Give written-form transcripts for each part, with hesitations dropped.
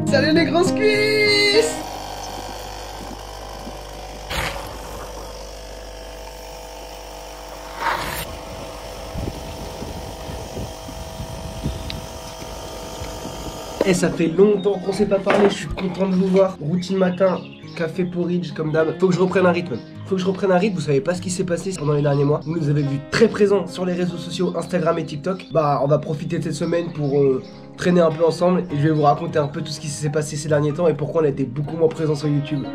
Salut les grosses cuisses! Et ça fait longtemps qu'on s'est pas parlé, je suis content de vous voir. Routine matin, café porridge comme d'hab. Faut que je reprenne un rythme. Vous savez pas ce qui s'est passé pendant les derniers mois. Vous nous avez vu très présents sur les réseaux sociaux, Instagram et TikTok. Bah on va profiter de cette semaine pour traîner un peu ensemble. Et je vais vous raconter un peu tout ce qui s'est passé ces derniers temps et pourquoi on a été beaucoup moins présents sur YouTube.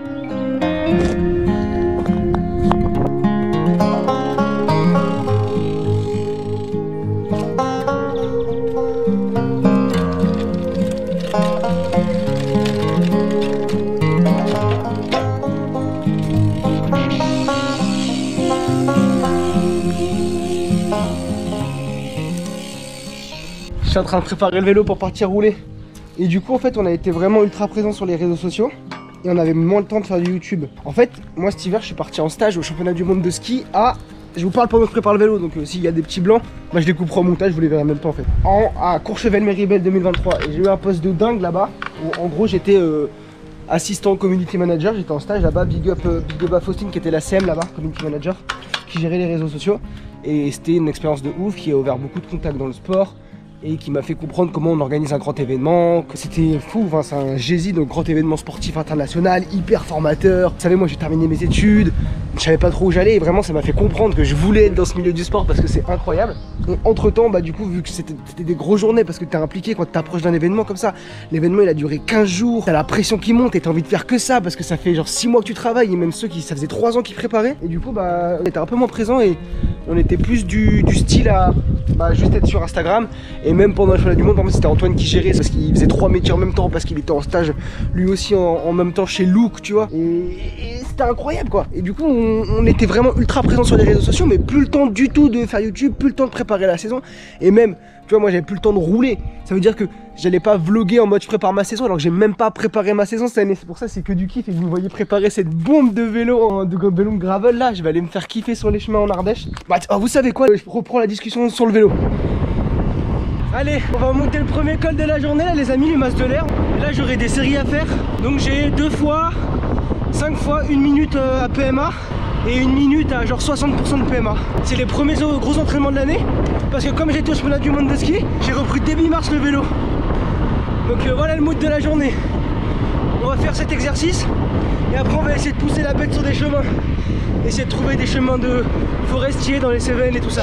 Je suis en train de préparer le vélo pour partir rouler. Et du coup en fait on a été vraiment ultra présent sur les réseaux sociaux. Et on avait moins le temps de faire du YouTube. En fait moi cet hiver je suis parti en stage au championnat du monde de ski à... Je vous parle pendant que je prépare le vélo, donc s'il y a des petits blancs, moi je les couperai au montage, vous les verrez en même temps en fait. À Courchevel-Méribel 2023. Et j'ai eu un poste de dingue là-bas, où en gros j'étais assistant community manager, j'étais en stage là-bas, big up à Faustine qui était la CM là-bas, community manager, qui gérait les réseaux sociaux. Et c'était une expérience de ouf qui a ouvert beaucoup de contacts dans le sport. Et qui m'a fait comprendre comment on organise un grand événement, que c'était fou, enfin, c'est un GESI, donc grand événement sportif international, hyper formateur. Vous savez, moi j'ai terminé mes études, je savais pas trop où j'allais et vraiment ça m'a fait comprendre que je voulais être dans ce milieu du sport parce que c'est incroyable. Et entre temps, bah du coup, vu que c'était des grosses journées parce que t'es impliqué quand t'approches d'un événement comme ça, l'événement il a duré 15 jours, t'as la pression qui monte et t'as envie de faire que ça parce que ça fait genre 6 mois que tu travailles et même ceux qui, ça faisait 3 ans qu'ils préparaient. Et du coup, bah on était un peu moins présent et on était plus du style à juste être sur Instagram. Et même pendant le championnat du monde, c'était Antoine qui gérait parce qu'il faisait 3 métiers en même temps parce qu'il était en stage lui aussi en même temps chez Look, tu vois. Et c'était incroyable quoi. Et du coup on était vraiment ultra présent sur les réseaux sociaux, mais plus le temps du tout de faire YouTube, plus le temps de préparer la saison. Et même, tu vois, moi j'avais plus le temps de rouler. Ça veut dire que j'allais pas vlogger en mode je prépare ma saison alors que j'ai même pas préparé ma saison cette année. C'est pour ça c'est que du kiff et vous me voyez préparer cette bombe de vélo, de vélo gravel là. Je vais aller me faire kiffer sur les chemins en Ardèche. Bah, vous savez quoi, je reprends la discussion sur le vélo. Allez, on va monter le premier col de la journée là les amis, les masses de l'air. Là j'aurai des séries à faire. Donc j'ai 2 fois, 5 fois 1 minute à PMA et 1 minute à genre 60% de PMA. C'est les premiers gros entraînements de l'année. Parce que comme j'étais au championnat du monde de ski, j'ai repris début mars le vélo. Donc voilà le mood de la journée. On va faire cet exercice et après on va essayer de pousser la bête sur des chemins. Essayer de trouver des chemins de forestiers dans les Cévennes et tout ça.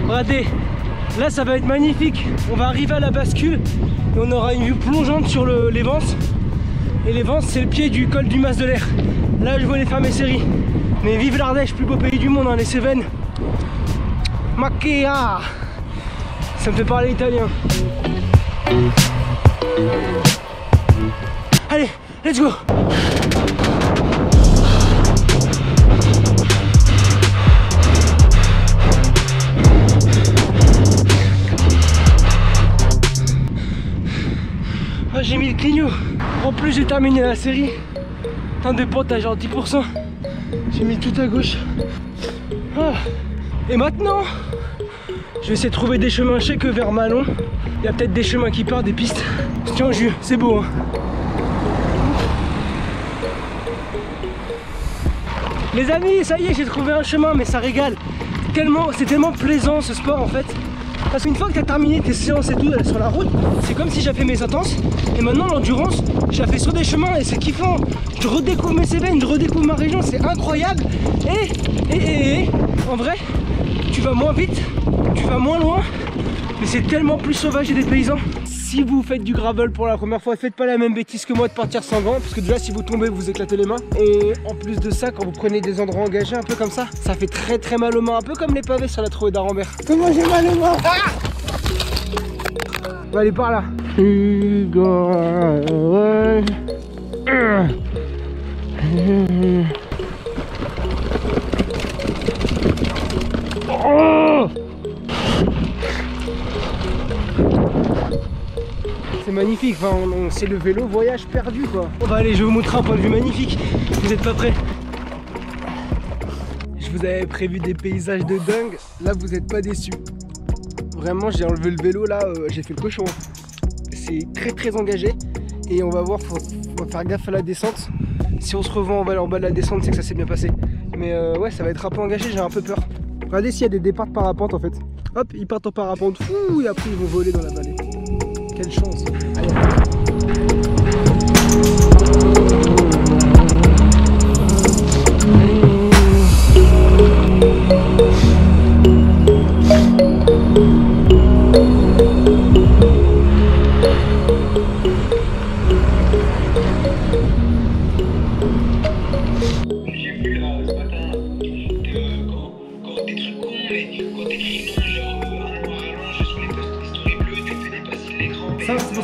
Regardez, là ça va être magnifique. On va arriver à la bascule et on aura une vue plongeante sur les Vences. Et les Vences c'est le pied du col du Mas de l'Air. Là je vais aller faire mes séries. Mais vive l'Ardèche, plus beau pays du monde, hein, les Cévennes. Macchia. Ça me fait parler italien. Allez, let's go. Ah, j'ai mis le clignot. En plus j'ai terminé la série. Tant de potes à genre 10%. J'ai mis tout à gauche. Ah. Et maintenant, je vais essayer de trouver des chemins, je sais que vers Malon, il y a peut-être des chemins qui partent, des pistes. Tiens au jus, c'est beau hein. Les amis, ça y est, j'ai trouvé un chemin, mais ça régale. C'est tellement plaisant ce sport en fait. Parce qu'une fois que tu as terminé tes séances et tout sur la route, c'est comme si j'avais fait mes intenses. Et maintenant l'endurance, je la fais sur des chemins et c'est kiffant. Je redécouvre mes Cévennes, je redécouvre ma région, c'est incroyable. Et en vrai, tu vas moins vite, tu vas moins loin, mais c'est tellement plus sauvage et des paysans. Si vous faites du gravel pour la première fois, faites pas la même bêtise que moi de partir sans gants, parce que déjà si vous tombez vous éclatez les mains. Et en plus de ça, quand vous prenez des endroits engagés un peu comme ça fait très mal aux mains, un peu comme les pavés sur la Trouée d'Arambert. Comment j'ai mal aux mains. Ah, On va aller par là. Oh, c'est magnifique, enfin, c'est le vélo voyage perdu quoi. On va aller, je vais vous montrer un point de vue magnifique. Vous êtes pas prêts? Je vous avais prévu des paysages de dingue, là vous n'êtes pas déçus. Vraiment j'ai enlevé le vélo là, j'ai fait le cochon. C'est très engagé et on va voir, faut faire gaffe à la descente. Si on se revend en bas de la descente, c'est que ça s'est bien passé. Mais ouais, ça va être un peu engagé, j'ai un peu peur. Regardez s'il y a des départs de parapente en fait. Hop, ils partent en parapente, fou, et après ils vont voler dans la vallée. Quelle chance. Allez.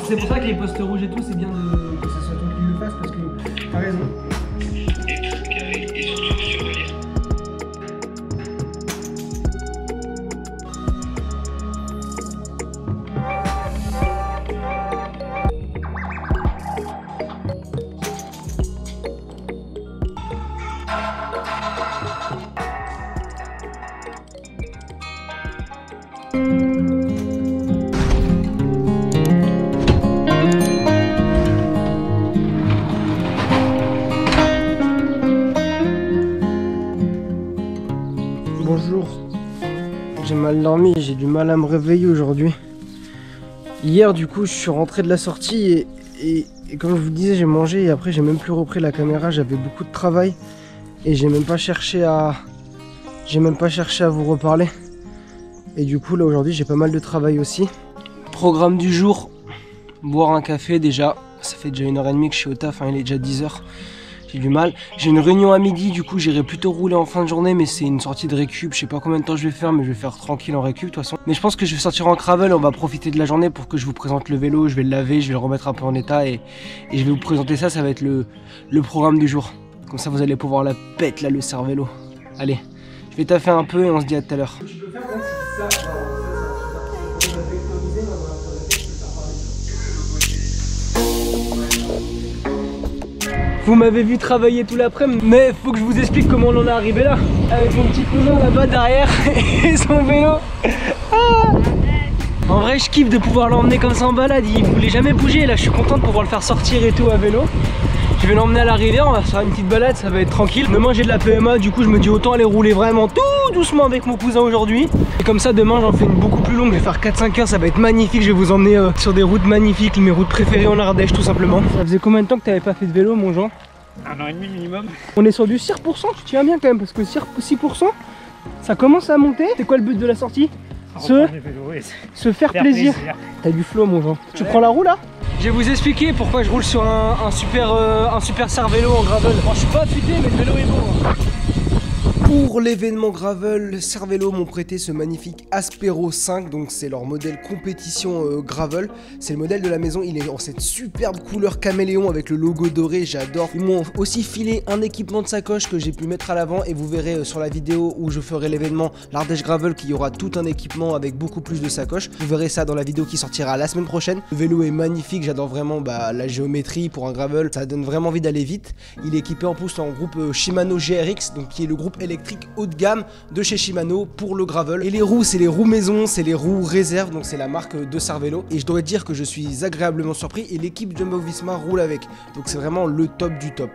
C'est pour ça que les postes rouges et tout, c'est bien que ça soit toi qui le fasse parce que t'as raison. Et surtout surveiller. Bonjour, j'ai mal dormi, j'ai du mal à me réveiller aujourd'hui. Hier du coup je suis rentré de la sortie et comme je vous disais j'ai mangé et après j'ai même plus repris la caméra, j'avais beaucoup de travail et j'ai même pas cherché à vous reparler. Et du coup là aujourd'hui j'ai pas mal de travail aussi. Programme du jour, boire un café déjà, ça fait déjà 1h30 que je suis au taf, hein, il est déjà 10h. J'ai du mal. J'ai une réunion à midi, du coup j'irai plutôt rouler en fin de journée, mais c'est une sortie de récup. Je sais pas combien de temps je vais faire, mais je vais faire tranquille en récup de toute façon. Mais je pense que je vais sortir en gravel, on va profiter de la journée pour que je vous présente le vélo. Je vais le laver, je vais le remettre un peu en état et je vais vous présenter ça, ça va être le programme du jour. Comme ça vous allez pouvoir la pète là, le cervélo. Allez, je vais taffer un peu et on se dit à tout à l'heure. Vous m'avez vu travailler tout l'après-midi, mais faut que je vous explique comment on en est arrivé là. Avec mon petit cousin là-bas derrière et son vélo. Ah, en vrai, je kiffe de pouvoir l'emmener comme ça en balade. Il voulait jamais bouger. Là, je suis content de pouvoir le faire sortir et tout à vélo. Je vais l'emmener à la rivière, on va faire une petite balade, ça va être tranquille. Demain, j'ai de la PMA, du coup, je me dis autant aller rouler vraiment tout doucement avec mon cousin aujourd'hui. Et comme ça, demain, j'en fais une beaucoup plus longue. Je vais faire 4-5 heures, ça va être magnifique. Je vais vous emmener sur des routes magnifiques, mes routes préférées en Ardèche, tout simplement. Ça faisait combien de temps que tu n'avais pas fait de vélo, mon Jean? 1 an et demi minimum. On est sur du 6%, tu tiens bien quand même, parce que 6%, ça commence à monter. C'est quoi le but de la sortie? Se faire plaisir. T'as du flow, mon Jean. Ouais. Tu prends la roue là? Je vais vous expliquer pourquoi je roule sur un super cervélo en gravel. Bon, je suis pas affûté, mais le vélo est bon. Pour l'événement gravel, Cervélo m'ont prêté ce magnifique Aspero 5, donc c'est leur modèle compétition gravel. C'est le modèle de la maison, il est en cette superbe couleur caméléon avec le logo doré, j'adore. Ils m'ont aussi filé un équipement de sacoche que j'ai pu mettre à l'avant et vous verrez sur la vidéo où je ferai l'événement l'Ardèche Gravel qu'il y aura tout un équipement avec beaucoup plus de sacoches. Vous verrez ça dans la vidéo qui sortira la semaine prochaine. Le vélo est magnifique, j'adore vraiment la géométrie pour un gravel, ça donne vraiment envie d'aller vite. Il est équipé en plus en groupe Shimano GRX, donc qui est le groupe électrique haut de gamme de chez Shimano pour le gravel. Et les roues, c'est les roues maison, c'est les roues réserve, donc c'est la marque de Cervélo. Et je dois dire que je suis agréablement surpris et l'équipe Jumbo-Visma roule avec. Donc c'est vraiment le top du top.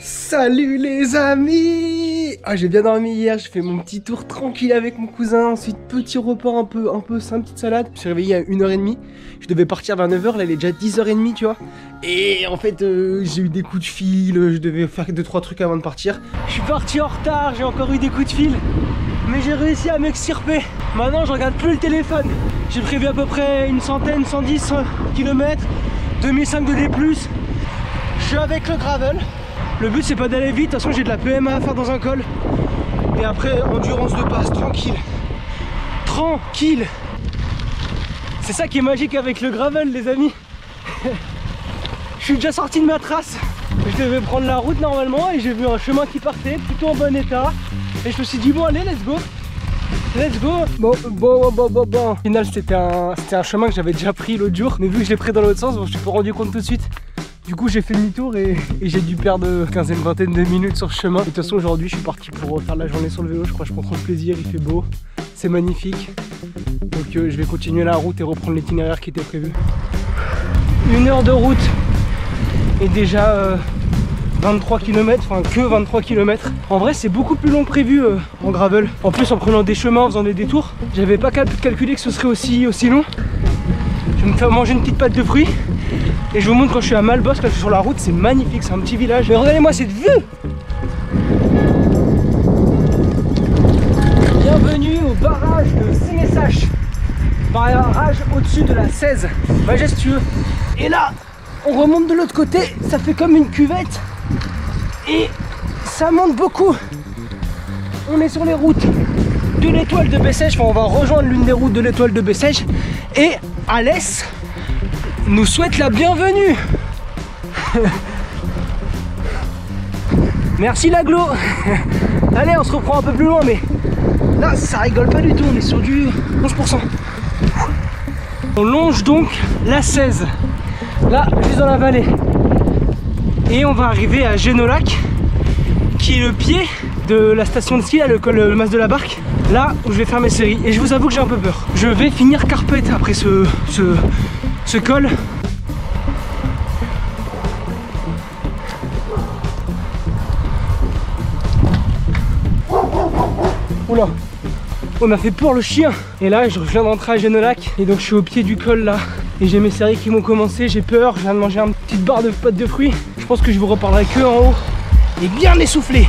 Salut les amis! Ah, j'ai bien dormi hier, j'ai fait mon petit tour tranquille avec mon cousin, ensuite petit repas un peu simple, petite salade. Je me suis réveillé à 1h30, je devais partir vers 9h, là il est déjà 10h30 tu vois. Et en fait j'ai eu des coups de fil, je devais faire 2-3 trucs avant de partir. Je suis parti en retard, j'ai encore eu des coups de fil, mais j'ai réussi à m'extirper. Maintenant je regarde plus le téléphone. J'ai prévu à peu près une centaine, 110 km, 2005 de D+. Je suis avec le gravel. Le but c'est pas d'aller vite, de toute façon j'ai de la PMA à faire dans un col. Et après, endurance de passe, tranquille. Tranquille. C'est ça qui est magique avec le gravel, les amis. Je suis déjà sorti de ma trace. Je devais prendre la route normalement et j'ai vu un chemin qui partait plutôt en bon état. Et je me suis dit bon allez, let's go. Let's go. Bon. Au final c'était un chemin que j'avais déjà pris l'autre jour. Mais vu que je l'ai pris dans l'autre sens, bon, je me suis pas rendu compte tout de suite. Du coup j'ai fait demi-tour et j'ai dû perdre vingtaine de minutes sur ce chemin. Et de toute façon aujourd'hui je suis parti pour faire la journée sur le vélo. Je crois que je prends trop de plaisir, il fait beau. C'est magnifique. Donc je vais continuer la route et reprendre l'itinéraire qui était prévu. 1 heure de route et déjà 23 km, enfin que 23 km. En vrai c'est beaucoup plus long que prévu en gravel. En plus en prenant des chemins, en faisant des détours, j'avais pas calculé que ce serait aussi long. Je vais me faire manger une petite pâte de fruits et je vous montre quand je suis à Malbos, quand je suis sur la route, c'est magnifique, c'est un petit village. Mais regardez-moi cette vue. Bienvenue au barrage de Sénésache. Barrage au-dessus de la 16, majestueux. Et là, on remonte de l'autre côté, ça fait comme une cuvette. Et ça monte beaucoup. On est sur les routes de l'étoile de Bessèges. Enfin, on va rejoindre l'une des routes de l'étoile de Bessèges. Et Alès nous souhaite la bienvenue. Merci l'aglo. Allez, on se reprend un peu plus loin, mais là, ça rigole pas du tout. On est sur du 11%. On longe donc la 16, là, juste dans la vallée. Et on va arriver à Génolac, qui est le pied de la station de ski, là, le mas de la Barque, là où je vais faire mes séries. Et je vous avoue que j'ai un peu peur. Je vais finir carpette après ce col. Oula, on a fait peur le chien. Et là je viens d'entrer à Génolac et donc je suis au pied du col là. Et j'ai mes séries qui vont commencer, j'ai peur, je viens de manger une petite barre de pâte de fruits. Je pense que je vous reparlerai que en haut et bien essoufflé.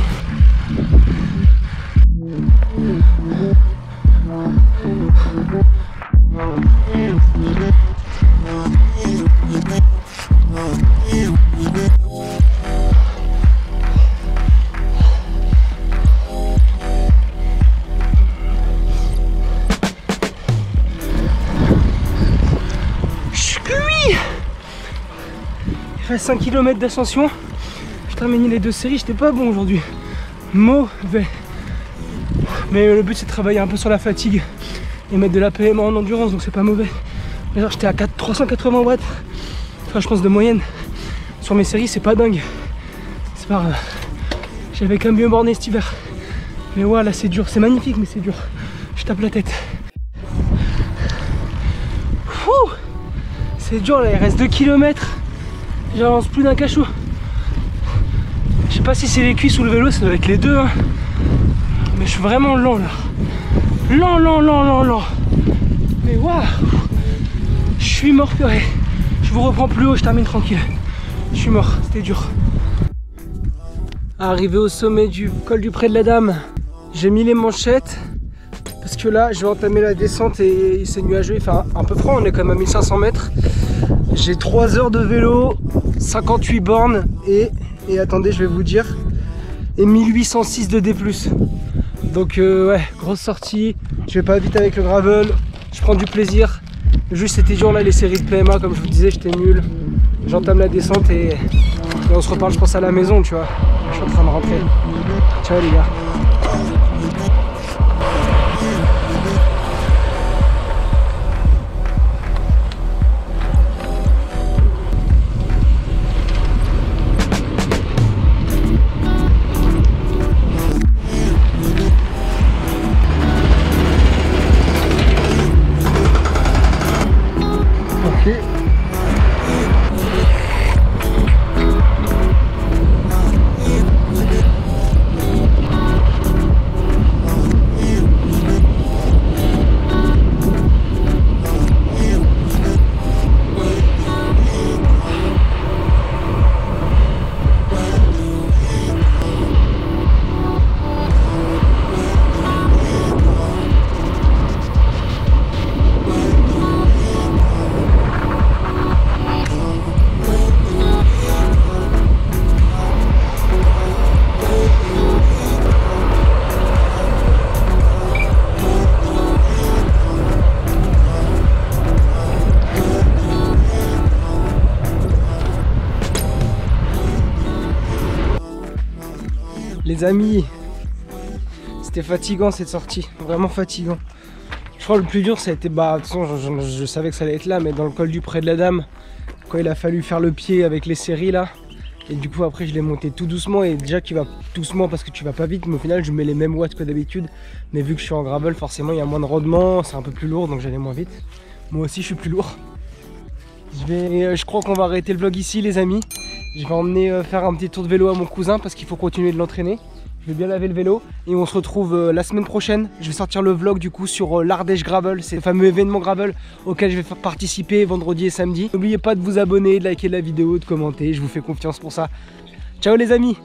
Il reste 5 km d'ascension. Je termine les 2 séries, j'étais pas bon aujourd'hui. Mauvais. Mais le but c'est de travailler un peu sur la fatigue et mettre de la PMA en endurance, donc c'est pas mauvais. D'ailleurs j'étais à 380 watts, enfin je pense de moyenne. Sur mes séries c'est pas dingue. C'est pas grave. J'avais quand même mieux borné cet hiver. Mais ouais là c'est dur, c'est magnifique mais c'est dur. Je tape la tête. C'est dur là, il reste 2 km. J'avance plus d'un cachot. Je sais pas si c'est les cuisses ou le vélo, ça doit être les deux hein. Mais je suis vraiment lent là. Lent. Mais waouh, je suis mort purée. Je vous reprends plus haut, je termine tranquille. Je suis mort, c'était dur. Arrivé au sommet du col du Pré de la Dame, j'ai mis les manchettes. Parce que là je vais entamer la descente et c'est nuageux, il fait un peu froid, on est quand même à 1500 mètres. J'ai 3 heures de vélo, 58 bornes et attendez je vais vous dire, et 1806 de D+. Donc ouais, grosse sortie, je vais pas vite avec le gravel, je prends du plaisir. Juste c'était dur là les séries de PMA, comme je vous disais j'étais nul. J'entame la descente et on se reparle je pense à la maison tu vois. Je suis en train de rentrer. Ciao les gars. Les amis, c'était fatigant cette sortie, vraiment fatigant. Je crois que le plus dur ça a été, bah de toute façon je savais que ça allait être là, mais dans le col du Pré de la Dame, quand il a fallu faire le pied avec les séries là. Et du coup après je l'ai monté tout doucement, et déjà qu'il va doucement parce que tu vas pas vite, mais au final je mets les mêmes watts que d'habitude. Mais vu que je suis en gravel, forcément il y a moins de rendement, c'est un peu plus lourd, donc j'allais moins vite. Moi aussi je suis plus lourd. Je crois qu'on va arrêter le vlog ici les amis. Je vais emmener faire un petit tour de vélo à mon cousin parce qu'il faut continuer de l'entraîner. Je vais bien laver le vélo et on se retrouve la semaine prochaine. Je vais sortir le vlog du coup sur l'Ardèche Gravel. C'est le fameux événement gravel auquel je vais participer vendredi et samedi. N'oubliez pas de vous abonner, de liker la vidéo, de commenter. Je vous fais confiance pour ça. Ciao les amis!